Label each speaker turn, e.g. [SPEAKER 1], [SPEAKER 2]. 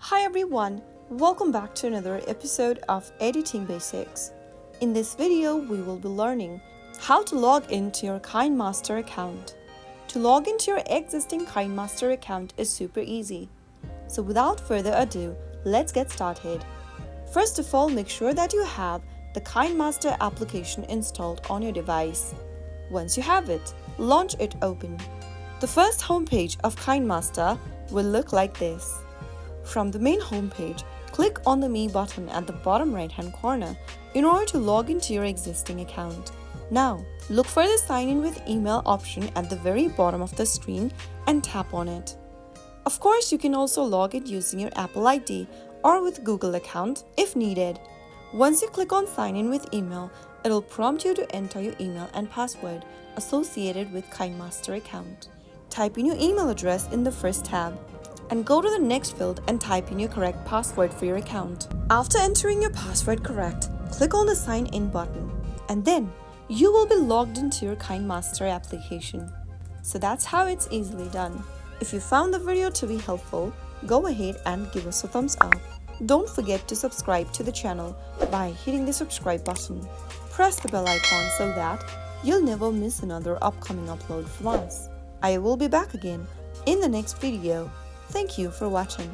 [SPEAKER 1] Hi everyone, welcome back to another episode of Editing Basics. In this video, we will be learning how to log into your Kinemaster account. To log into your existing Kinemaster account is super easy. So without further ado, let's get started. First of all, make sure that you have the Kinemaster application installed on your device. Once you have it, launch it open. The first homepage of Kinemaster will look like this. From the main homepage, click on the Me button at the bottom right-hand corner in order to log into your existing account. Now, look for the Sign in with Email option at the very bottom of the screen and tap on it. Of course, you can also log in using your Apple ID or with Google account if needed. Once you click on Sign in with Email, it'll prompt you to enter your email and password associated with Kinemaster account. Type in your email address in the first tab and go to the next field and type in your correct password for your account. After entering your password correct, click on the Sign In button and then you will be logged into your Kinemaster application. So that's how it's easily done. If you found the video to be helpful, go ahead and give us a thumbs up. Don't forget to subscribe to the channel by hitting the subscribe button. Press the bell icon so that you'll never miss another upcoming upload from us. I will be back again in the next video. Thank you for watching.